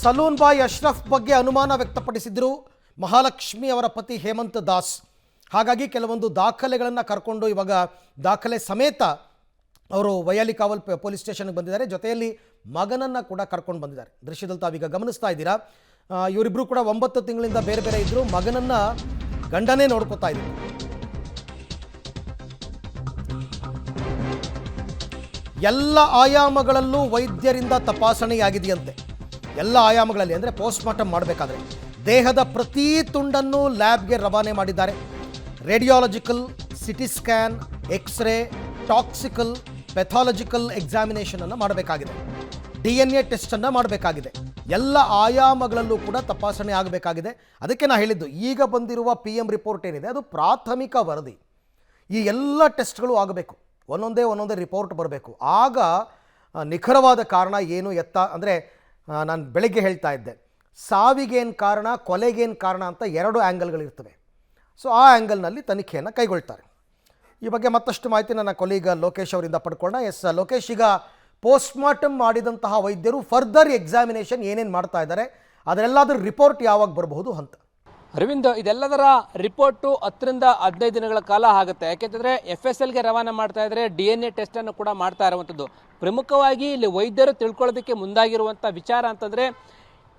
Salon ಬಾಯ್ ಅಶ್ರಫ್ ಬಗ್ಗೆ ಅನುಮಾನ ವ್ಯಕ್ತಪಡಿಸಿದ್ರು ಮಹಾಲಕ್ಷ್ಮಿ ಅವರ ಪತಿ ಹೇಮಂತ್ ದಾಸ್. ಹಾಗಾಗಿ ಕೆಲವೊಂದು ದಾಖಲೆಗಳನ್ನು ಕರ್ಕೊಂಡು ಇವಾಗ ದಾಖಲೆ ಸಮೇತ ಅವರು ವೈಯಾಲಿ ಕಾವಲ್ ಪೊಲೀಸ್ ಸ್ಟೇಷನ್ಗೆ ಬಂದಿದ್ದಾರೆ. ಜೊತೆಯಲ್ಲಿ ಮಗನನ್ನು ಕೂಡ ಕರ್ಕೊಂಡು ಬಂದಿದ್ದಾರೆ. ದೃಶ್ಯದಲ್ಲಿ ತಾವೀಗ ಗಮನಿಸ್ತಾ ಇದ್ದೀರಾ. ಇವರಿಬ್ಬರು ಕೂಡ 9 ತಿಂಗಳಿಂದ ಬೇರೆ ಬೇರೆ ಇದ್ದರು. ಮಗನನ್ನು ಗಂಡನೇ ನೋಡ್ಕೋತಾ ಇದ್ರು. ಎಲ್ಲ ಆಯಾಮಗಳಲ್ಲೂ ವೈದ್ಯರಿಂದ ತಪಾಸಣೆಯಾಗಿದೆಯಂತೆ. ಎಲ್ಲ ಆಯಾಮಗಳಲ್ಲಿ ಅಂದರೆ ಪೋಸ್ಟ್ಮಾರ್ಟಮ್ ಮಾಡಬೇಕಾದ್ರೆ ದೇಹದ ಪ್ರತಿ ತುಂಡನ್ನು ಲ್ಯಾಬ್ಗೆ ರವಾನೆ ಮಾಡಿದ್ದಾರೆ. ರೇಡಿಯಾಲಜಿಕಲ್, ಸಿಟಿ ಸ್ಕ್ಯಾನ್, ಎಕ್ಸ್ರೇ, ಟಾಕ್ಸಿಕಲ್, ಪೆಥಾಲಜಿಕಲ್ ಎಕ್ಸಾಮಿನೇಷನನ್ನು ಮಾಡಬೇಕಾಗಿದೆ. DNA ಟೆಸ್ಟನ್ನು ಮಾಡಬೇಕಾಗಿದೆ. ಎಲ್ಲ ಆಯಾಮಗಳಲ್ಲೂ ಕೂಡ ತಪಾಸಣೆ ಆಗಬೇಕಾಗಿದೆ. ಅದಕ್ಕೆ ನಾನು ಹೇಳಿದ್ದು, ಈಗ ಬಂದಿರುವ PM ರಿಪೋರ್ಟ್ ಏನಿದೆ ಅದು ಪ್ರಾಥಮಿಕ ವರದಿ. ಈ ಎಲ್ಲ ಟೆಸ್ಟ್ಗಳು ಆಗಬೇಕು, ಒಂದೊಂದೇ ರಿಪೋರ್ಟ್ ಬರಬೇಕು. ಆಗ ನಿಖರವಾದ ಕಾರಣ ಏನು ಎತ್ತ ಅಂದರೆ ನಾನು ಬೆಳಗ್ಗೆ ಹೇಳ್ತಾ ಇದ್ದೆ, ಸಾವಿಗೇನು ಕಾರಣ, ಕೊಲೆಗೇನು ಕಾರಣ ಅಂತ 2 ಆ್ಯಂಗಲ್ಗಳಿರ್ತವೆ. ಸೊ ಆ ಆ್ಯಂಗಲ್ನಲ್ಲಿ ತನಿಖೆಯನ್ನು ಕೈಗೊಳ್ತಾರೆ. ಈ ಬಗ್ಗೆ ಮತ್ತಷ್ಟು ಮಾಹಿತಿ ನನ್ನ ಕೊಲೀಗ ಲೋಕೇಶ್ ಅವರಿಂದ ಪಡ್ಕೊಳ್ಳೋಣ. ಎಸ್ ಲೋಕೇಶ್, ಈಗ ಪೋಸ್ಟ್ಮಾರ್ಟಮ್ ಮಾಡಿದಂತಹ ವೈದ್ಯರು ಫರ್ದರ್ ಎಕ್ಸಾಮಿನೇಷನ್ ಏನೇನು ಮಾಡ್ತಾ ಇದ್ದಾರೆ, ಅದರೆಲ್ಲದರ ರಿಪೋರ್ಟ್ ಯಾವಾಗ ಬರಬಹುದು ಅಂತ? ಅರವಿಂದ್, ಇದೆಲ್ಲದರ ರಿಪೋರ್ಟು 10 ರಿಂದ 15 ದಿನಗಳ ಕಾಲ ಆಗುತ್ತೆ. ಯಾಕೆಂತಂದರೆ FSLಗೆ ರವಾನೆ ಮಾಡ್ತಾ ಇದ್ದಾರೆ, DNA ಟೆಸ್ಟನ್ನು ಕೂಡ ಮಾಡ್ತಾ ಇರುವಂಥದ್ದು. ಪ್ರಮುಖವಾಗಿ ಇಲ್ಲಿ ವೈದ್ಯರು ತಿಳ್ಕೊಳ್ಳೋದಕ್ಕೆ ಮುಂದಾಗಿರುವಂಥ ವಿಚಾರ ಅಂತಂದರೆ,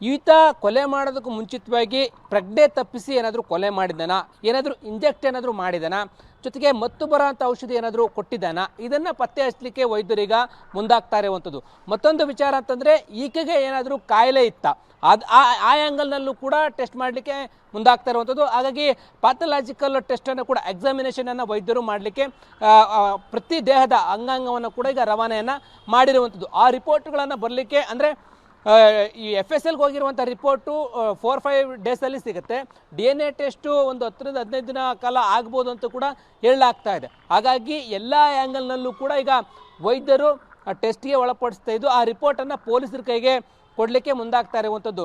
ಈತ ಕೊಲೆ ಮಾಡೋದಕ್ಕೂ ಮುಂಚಿತವಾಗಿ ಪ್ರಜ್ಞೆ ತಪ್ಪಿಸಿ ಏನಾದರೂ ಕೊಲೆ ಮಾಡಿದಾನ, ಏನಾದರೂ ಇಂಜೆಕ್ಟ್ ಏನಾದರೂ ಮಾಡಿದಾನ, ಜೊತೆಗೆ ಮತ್ತು ಬರೋಂಥ ಔಷಧಿ ಏನಾದರೂ ಕೊಟ್ಟಿದ್ದಾನ, ಇದನ್ನು ಪತ್ತೆ ಹಚ್ಚಲಿಕ್ಕೆ ವೈದ್ಯರೀಗ ಮುಂದಾಗ್ತಾ ಇರುವಂಥದ್ದು. ಮತ್ತೊಂದು ವಿಚಾರ ಅಂತಂದರೆ, ಈಕೆಗೆ ಏನಾದರೂ ಕಾಯಿಲೆ ಇತ್ತ, ಅದು ಆ ಆ್ಯಂಗಲ್ನಲ್ಲೂ ಕೂಡ ಟೆಸ್ಟ್ ಮಾಡಲಿಕ್ಕೆ ಮುಂದಾಗ್ತಾ ಇರುವಂಥದ್ದು. ಹಾಗಾಗಿ ಪ್ಯಾಥಲಾಜಿಕಲ್ ಟೆಸ್ಟನ್ನು ಕೂಡ, ಎಕ್ಸಾಮಿನೇಷನನ್ನು ವೈದ್ಯರು ಮಾಡಲಿಕ್ಕೆ ಪ್ರತಿ ದೇಹದ ಅಂಗಾಂಗವನ್ನು ಕೂಡ ಈಗ ರವಾನೆಯನ್ನು ಮಾಡಿರುವಂಥದ್ದು. ಆ ರಿಪೋರ್ಟ್ಗಳನ್ನು ಬರಲಿಕ್ಕೆ ಅಂದರೆ ಈ FSLಗೆ ಹೋಗಿರುವಂಥ ರಿಪೋರ್ಟು 4-5 ಡೇಸಲ್ಲಿ ಸಿಗುತ್ತೆ. DNA ಟೆಸ್ಟು ಒಂದು 10 ರಿಂದ 15 ದಿನ ಕಾಲ ಆಗ್ಬೋದು ಅಂತ ಕೂಡ ಹೇಳಲಾಗ್ತಾ ಇದೆ. ಹಾಗಾಗಿ ಎಲ್ಲ ಆ್ಯಂಗಲ್ನಲ್ಲೂ ಕೂಡ ಈಗ ವೈದ್ಯರು ಟೆಸ್ಟ್ಗೆ ಒಳಪಡಿಸ್ತಾ ಇದ್ದು, ಆ ರಿಪೋರ್ಟನ್ನು ಪೊಲೀಸರ ಕೈಗೆ ಕೊಡಲಿಕ್ಕೆ ಮುಂದಾಗ್ತಾ ಇರುವಂಥದ್ದು.